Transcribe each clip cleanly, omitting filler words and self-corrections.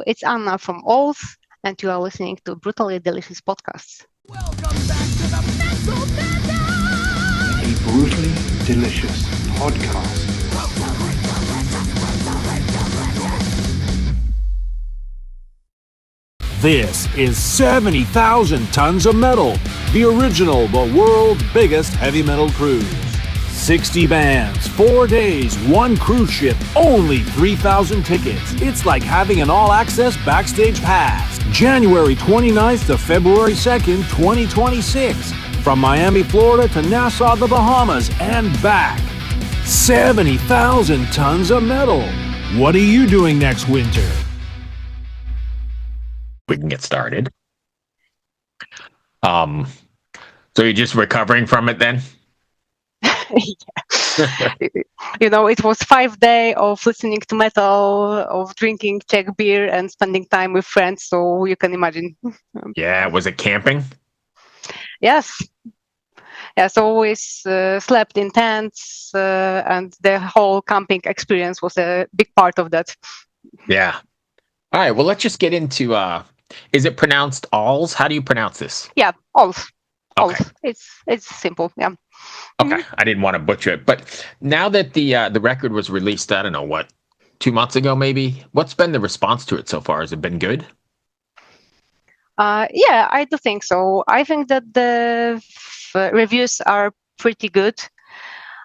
It's Anna from OLS, and you are listening to Brutally Delicious Podcasts. Welcome back to the Mental A brutally delicious podcast. This is 70,000 Tons of Metal, the original, the world's biggest heavy metal cruise. 60 bands, 4 days, 1 cruise ship, only 3,000 tickets. It's like having an all-access backstage pass. January 29th to February 2nd, 2026. From Miami, Florida to Nassau, the Bahamas, and back. 70,000 tons of metal. What are you doing next winter? We can get started. So you're just recovering from it then? It was 5 days of listening to metal, of drinking Czech beer, and spending time with friends. So you can imagine. Yeah. Was it camping? Yes. So we slept in tents, and the whole camping experience was a big part of that. Yeah. All right. Well, let's just get into. Is it pronounced alls? How do you pronounce this? Yeah, alls. Okay. It's simple. Yeah. Okay. I didn't want to butcher it, but now that the record was released, I don't know what, 2 months ago maybe. What's been the response to it so far? Has it been good? Yeah, I do think so. I think that the reviews are pretty good.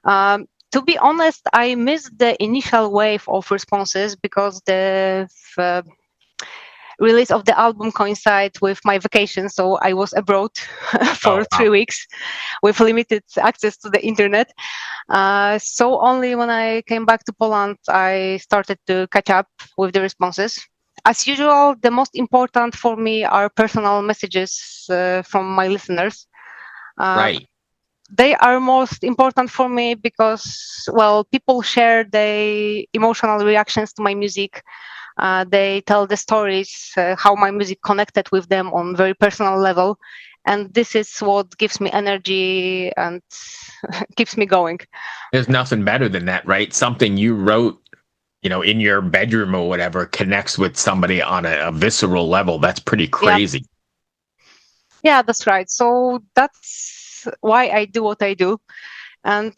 To be honest, I missed the initial wave of responses because the release of the album coincided with my vacation, so I was abroad for 3 weeks with limited access to the internet. So only when I came back to Poland, I started to catch up with the responses. As usual, the most important for me are personal messages from my listeners. Right. They are most important for me because, well, people share their emotional reactions to my music. They tell the stories, how my music connected with them on very personal level. And this is what gives me energy and keeps me going. There's nothing better than that, right? Something you wrote, in your bedroom or whatever, connects with somebody on a visceral level. That's pretty crazy. Yeah, that's right. So that's why I do what I do. And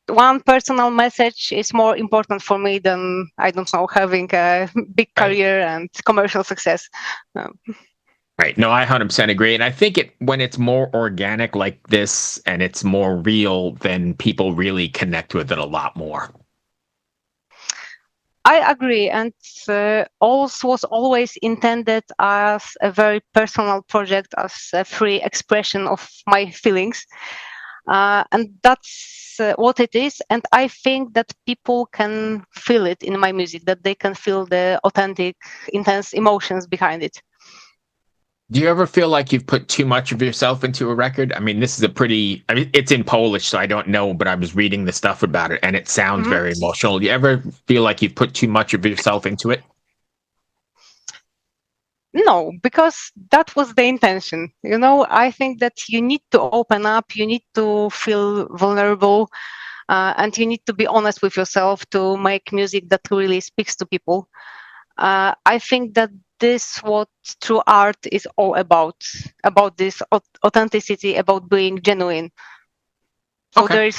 one personal message is more important for me than, I don't know, having a big career and commercial success. Right. No, I 100% agree. And I think when it's more organic like this and it's more real, then people really connect with it a lot more. I agree. And OLS was always intended as a very personal project, as a free expression of my feelings. And that's what it is. And I think that people can feel it in my music, that they can feel the authentic, intense emotions behind it. Do you ever feel like you've put too much of yourself into a record? I mean, this is it's in Polish, so I don't know, but I was reading the stuff about it and it sounds very emotional. Do you ever feel like you've put too much of yourself into it? No, because that was the intention. I think that you need to open up, you need to feel vulnerable, and you need to be honest with yourself to make music that really speaks to people. I think that this what true art is all about this authenticity, about being genuine. So Okay.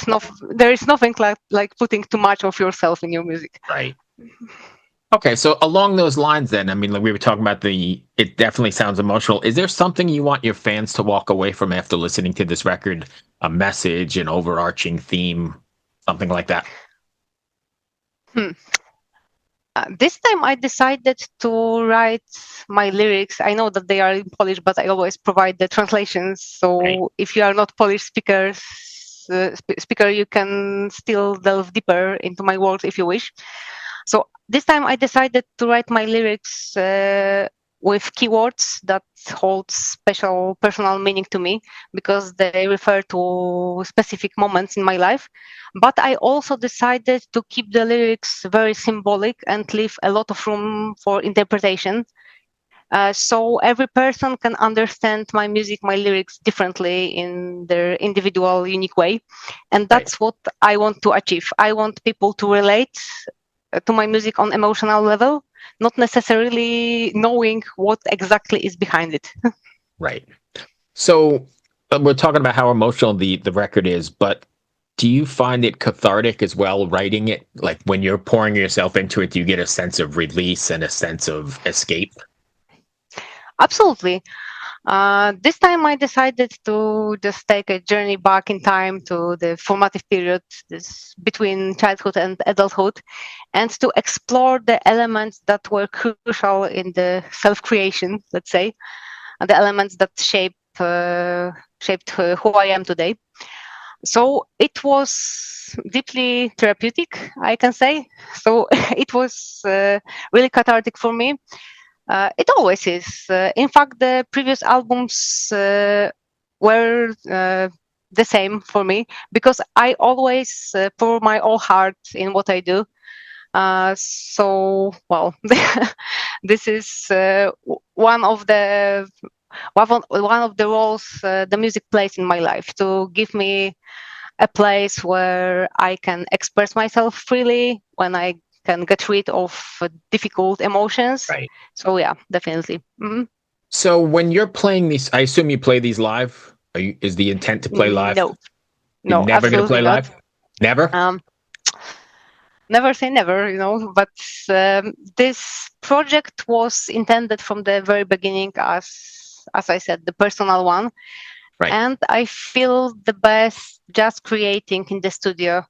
there is nothing like putting too much of yourself in your music. Right. Okay, so along those lines then, I mean, like we were talking about it definitely sounds emotional. Is there something you want your fans to walk away from after listening to this record? A message, an overarching theme, something like that? This time I decided to write my lyrics. I know that they are in Polish, but I always provide the translations. So if you are not Polish speaker, you can still delve deeper into my words if you wish. So this time I decided to write my lyrics with keywords that hold special personal meaning to me because they refer to specific moments in my life. But I also decided to keep the lyrics very symbolic and leave a lot of room for interpretation. So every person can understand my music, my lyrics differently in their individual, unique way. And that's what I want to achieve. I want people to relate to my music on emotional level, not necessarily knowing what exactly is behind it. Right. So we're talking about how emotional the record is, but do you find it cathartic as well writing it? Like when you're pouring yourself into it, do you get a sense of release and a sense of escape? Absolutely. This time I decided to just take a journey back in time to the formative period, this between childhood and adulthood, and to explore the elements that were crucial in the self-creation, let's say, and the elements that shaped who I am today. So it was deeply therapeutic, I can say. So it was really cathartic for me. It always is. In fact, the previous albums were the same for me because I always pour my whole heart in what I do. So, well, this is one of the roles the music plays in my life, to give me a place where I can express myself freely, when I can get rid of difficult emotions. Right. So yeah, definitely. So when you're playing these, I assume you play these live. Is the intent to play live? No, You're never going to play absolutely not. live? Never? Never say never, but this project was intended from the very beginning as I said, the personal one. Right. And I feel the best just creating in the studio.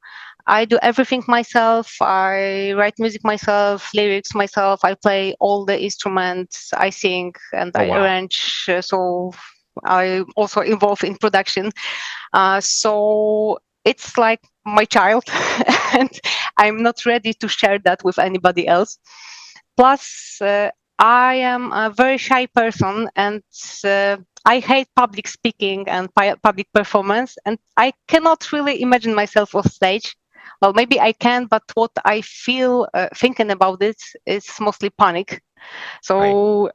I do everything myself. I write music myself, lyrics myself. I play all the instruments. I sing and I arrange. So I'm also involved in production. So it's like my child, and I'm not ready to share that with anybody else. Plus, I am a very shy person, and I hate public speaking and public performance, and I cannot really imagine myself on stage. Well, maybe I can, but what I feel thinking about it is mostly panic. So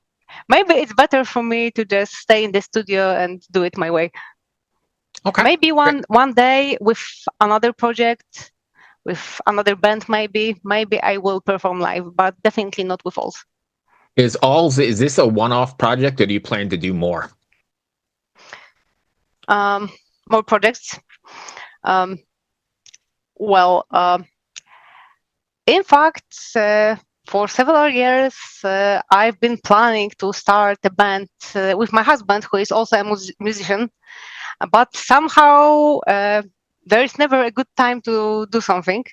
maybe it's better for me to just stay in the studio and do it my way. Okay. Maybe one day with another project, with another band, maybe I will perform live, but definitely not with Alls. Is this a one-off project, or do you plan to do more? More projects. In fact, for several years, I've been planning to start a band with my husband, who is also a musician. But somehow there is never a good time to do something.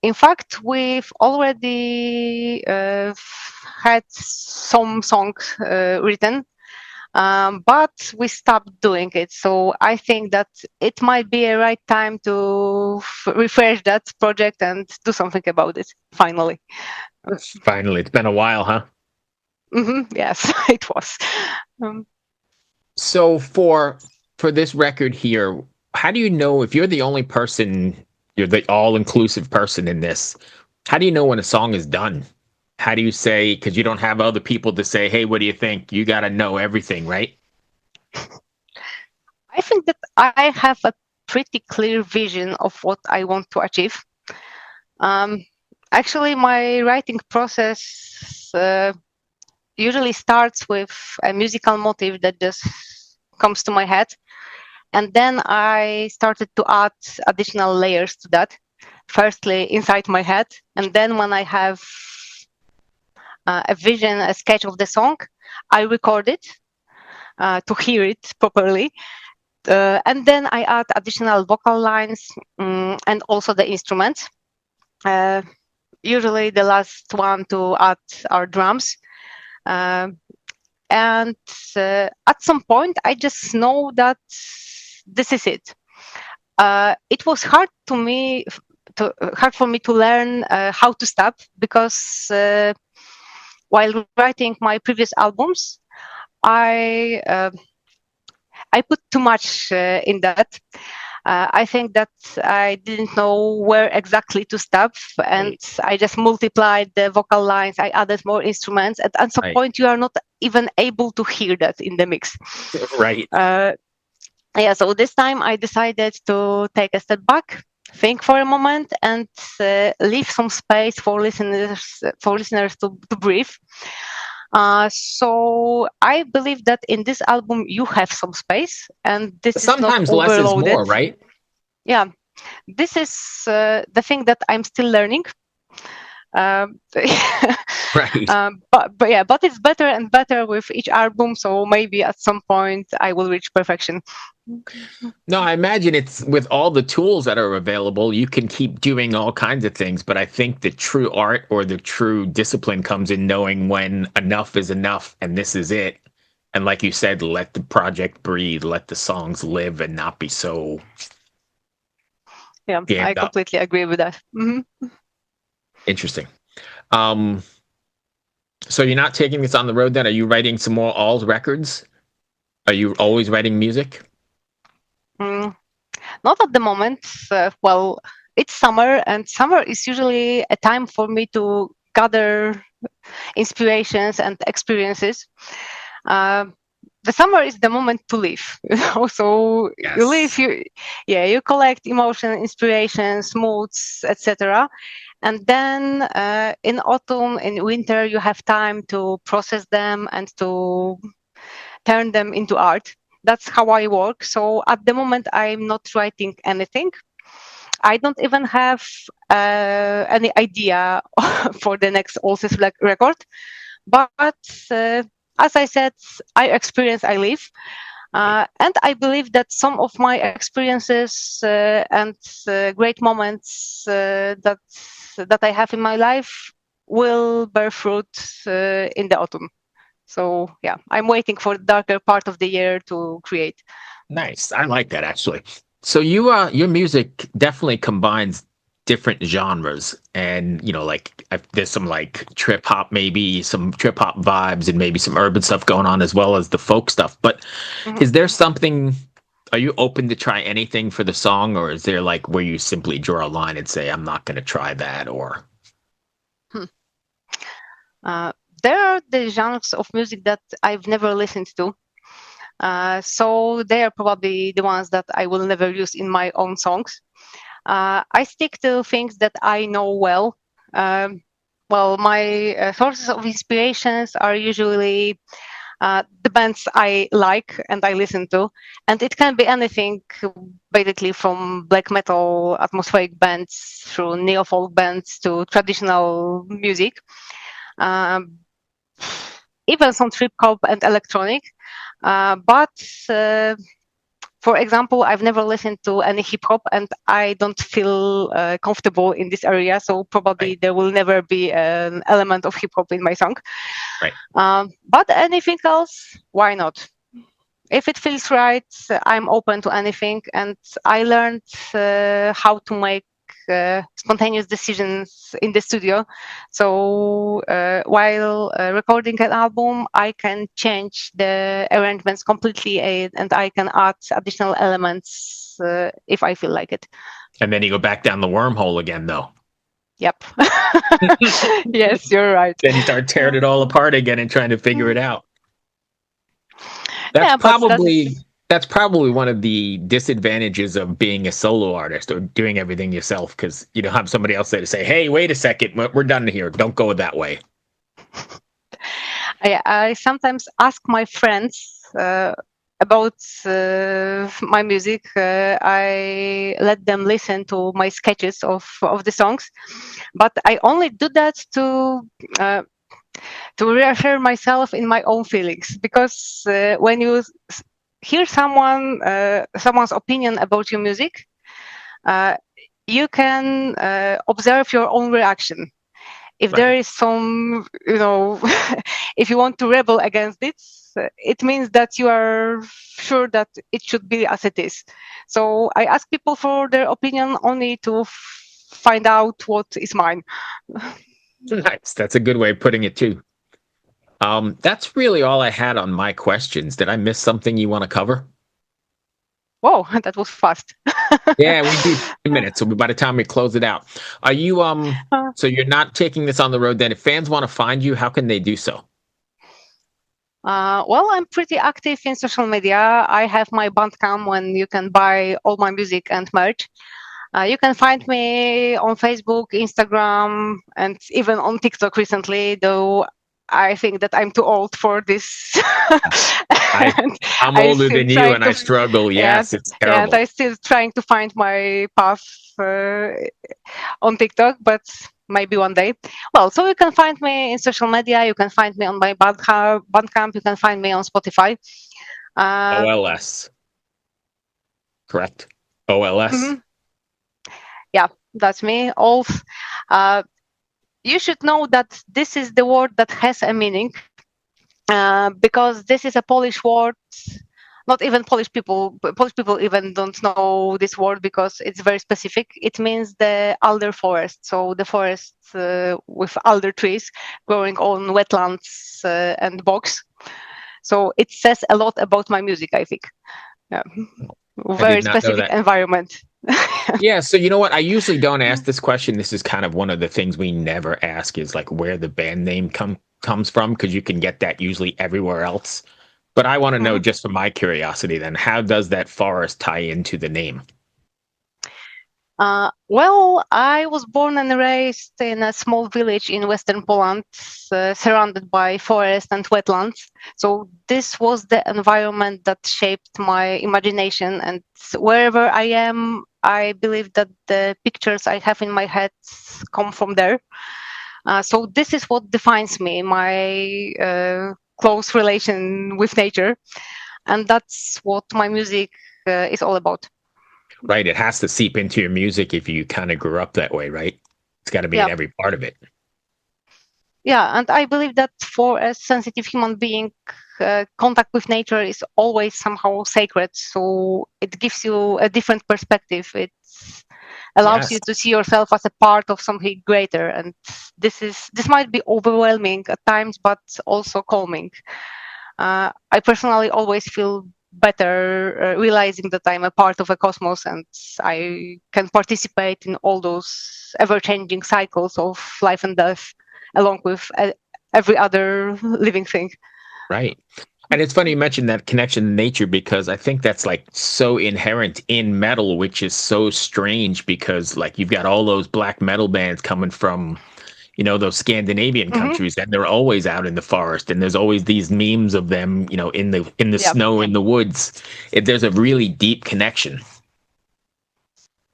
In fact, we've already had some songs written, but we stopped doing it. So I think that it might be a right time to refresh that project and do something about it, finally. Finally, it's been a while, huh? Yes, it was. So for this record here, how do you know if you're the only person, you're the all-inclusive person in this, how do you know when a song is done? How do you say, because you don't have other people to say, hey, what do you think? You got to know everything, right? I think that I have a pretty clear vision of what I want to achieve. Actually, my writing process usually starts with a musical motive that just comes to my head. And then I started to add additional layers to that. Firstly, inside my head. And then when I have a vision, a sketch of the song, I record it to hear it properly. And then I add additional vocal lines and also the instruments. Usually the last one to add are drums. And at some point, I just know that this is it. It was hard for me to learn how to stop, because while writing my previous albums, I put too much in that. I think that I didn't know where exactly to stop, and I just multiplied the vocal lines. I added more instruments, and at some point, you are not even able to hear that in the mix. Right. So this time I decided to take a step back think for a moment and leave some space for listeners to breathe. So I believe that in this album you have some space, and this is not Sometimes less is overloaded. more, right? Yeah, this is the thing that I'm still learning. Right. But it's better and better with each album. So maybe at some point I will reach perfection. No, I imagine it's with all the tools that are available, you can keep doing all kinds of things. But I think the true art or the true discipline comes in knowing when enough is enough and this is it. And like you said, let the project breathe, let the songs live and not be so Yeah, I jammed up. completely agree with that. Interesting. So you're not taking this on the road then? Are you writing some more All's records? Are you always writing music? Not at the moment. Well, it's summer, and summer is usually a time for me to gather inspirations and experiences. The summer is the moment to live. So Yes. you live, you collect emotion, inspirations, moods, etc. And then in autumn, in winter, you have time to process them and to turn them into art. That's how I work. So at the moment, I'm not writing anything. I don't even have any idea for the next OLS record. But as I said, I experience, I live. And I believe that some of my experiences and great moments that I have in my life will bear fruit in the autumn. So yeah, I'm waiting for the darker part of the year to create. Nice. I like that actually. So your music definitely combines different genres, and there's some like trip hop, maybe some trip hop vibes, and maybe some urban stuff going on as well as the folk stuff. But is there something? Are you open to try anything for the song, or is there like where you simply draw a line and say, "I'm not going to try that"? Or there are the genres of music that I've never listened to. So they are probably the ones that I will never use in my own songs. I stick to things that I know well. Well, my sources of inspirations are usually the bands I like and I listen to. And it can be anything, basically from black metal atmospheric bands through neo-folk bands to traditional music. Even some trip hop and electronic. But for example, I've never listened to any hip hop, and I don't feel comfortable in this area. So probably there will never be an element of hip hop in my song. Right. But anything else, why not? If it feels right, I'm open to anything. And I learned how to make spontaneous decisions in the studio. So while recording an album, I can change the arrangements completely, and I can add additional elements if I feel like it. And then you go back down the wormhole again, though. Yep. Yes, you're right. Then you start tearing it all apart again and trying to figure it out. Yeah, That's probably one of the disadvantages of being a solo artist or doing everything yourself, because you don't have somebody else there to say, "Hey, wait a second, we're done here. Don't go that way." I sometimes ask my friends about my music. I let them listen to my sketches of the songs, but I only do that to reassure myself in my own feelings, because when you hear someone's opinion about your music, you can observe your own reaction. If there is some, if you want to rebel against it, it means that you are sure that it should be as it is. So I ask people for their opinion only to find out what is mine. Nice. That's a good way of putting it too. That's really all I had on my questions. Did I miss something you want to cover? Whoa, that was fast. Yeah, we do 2 minutes, so by the time we close it out. Are you so you're not taking this on the road then? If fans want to find you, how can they do so? Well, I'm pretty active in social media. I have my Bandcamp when you can buy all my music and merch. You can find me on Facebook, Instagram, and even on TikTok recently, though I think that I'm too old for this. And I'm I older still than you try and I to, struggle. yeah, Yes, it's and terrible. I still trying to find my path on TikTok, but maybe one day. Well, so you can find me in social media. You can find me on my Bandcamp. You can find me on Spotify. Uh, OLS, correct? OLS. mhm. Yeah, that's me. Also, you should know that this is the word that has a meaning, because this is a Polish word. Not even Polish people even don't know this word because it's very specific. It means the alder forest, so the forest with alder trees growing on wetlands and bogs. So it says a lot about my music, I think. Yeah. I Very did not know specific that. environment. Yeah, so you know what? I usually don't ask this question. This is kind of one of the things we never ask is like where the band name comes from because you can get that usually everywhere else. But I want to know Mhm. just for my curiosity then, how does that forest tie into the name? Well, I was born and raised in a small village in western Poland, surrounded by forest and wetlands. So this was the environment that shaped my imagination. And wherever I am, I believe that the pictures I have in my head come from there. So this is what defines me, my close relation with nature. And that's what my music is all about. Right, it has to seep into your music if you kind of grew up that way, right? It's got to be in Yeah. every part of it. Yeah, and I believe that for a sensitive human being, contact with nature is always somehow sacred. So it gives you a different perspective. It allows Yes. you to see yourself as a part of something greater. And this might be overwhelming at times, but also calming. I personally always feel better realizing that I'm a part of a cosmos and I can participate in all those ever-changing cycles of life and death, along with every other living thing. Right. And it's funny you mentioned that connection to nature because I think that's like so inherent in metal, which is so strange because like you've got all those black metal bands coming from, those Scandinavian Hmm. countries and they're always out in the forest and there's always these memes of them, in the Yeah. snow in the woods. There's a really deep connection.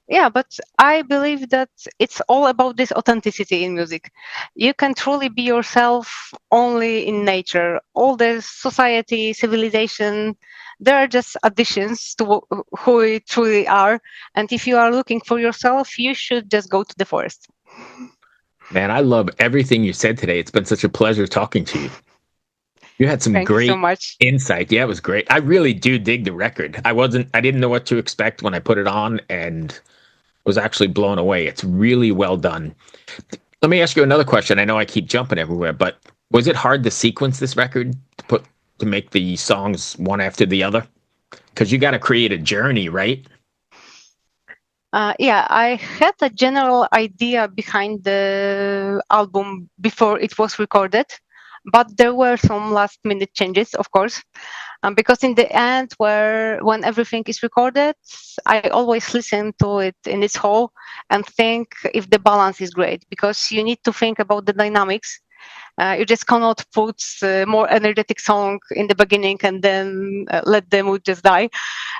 Yeah, but I believe that it's all about this authenticity in music. You can truly be yourself only in nature. All the society, civilization, they are just additions to who we truly are. And if you are looking for yourself, you should just go to the forest. Man, I love everything you said today. It's been such a pleasure talking to you. You had some Thank you so great much. insight. Yeah, it was great. I really do dig the record. I didn't know what to expect when I put it on and was actually blown away. It's really well done. Let me ask you another question. I know I keep jumping everywhere, but was it hard to sequence this record to make the songs one after the other? Because you got to create a journey, right? Yeah, I had a general idea behind the album before it was recorded, but there were some last minute changes, of course. Because in the end, when everything is recorded, I always listen to it in its whole and think if the balance is great. Because you need to think about the dynamics. You just cannot put more energetic song in the beginning and then let the mood just die.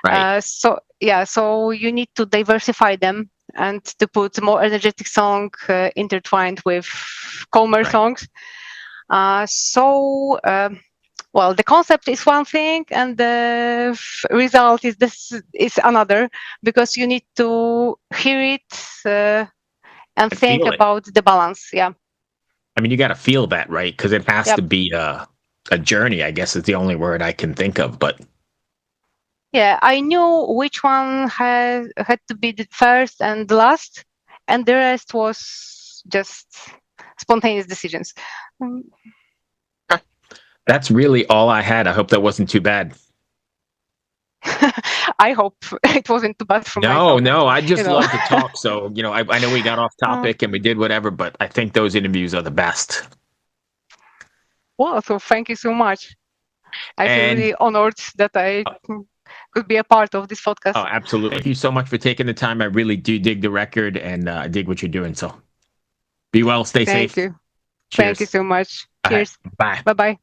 Right. So you need to diversify them and to put more energetic song intertwined with calmer Right. songs. Well, the concept is one thing, and the result is another, because you need to hear it and And think feel it. about the balance. Yeah, I mean, you got to feel that, right? Because it has yeah, to be a journey, I guess is the only word I can think of. But yeah. I knew which one had to be the first and the last, and the rest was just spontaneous decisions. Mm. that's really all I had. I hope that wasn't too bad. I hope it wasn't too bad for No, myself. no, I You just know. love to talk. So, I know we got off Uh, topic and we did whatever, but I think those interviews are the best. well, so thank you so much. I feel And really honored that I could be a part of this podcast. Oh, absolutely. Thank you so much for taking the time. I really do dig the record and I dig what you're doing. So be well, stay Thank safe. you. Cheers. Thank you so much. All right. Cheers. Bye. Bye bye.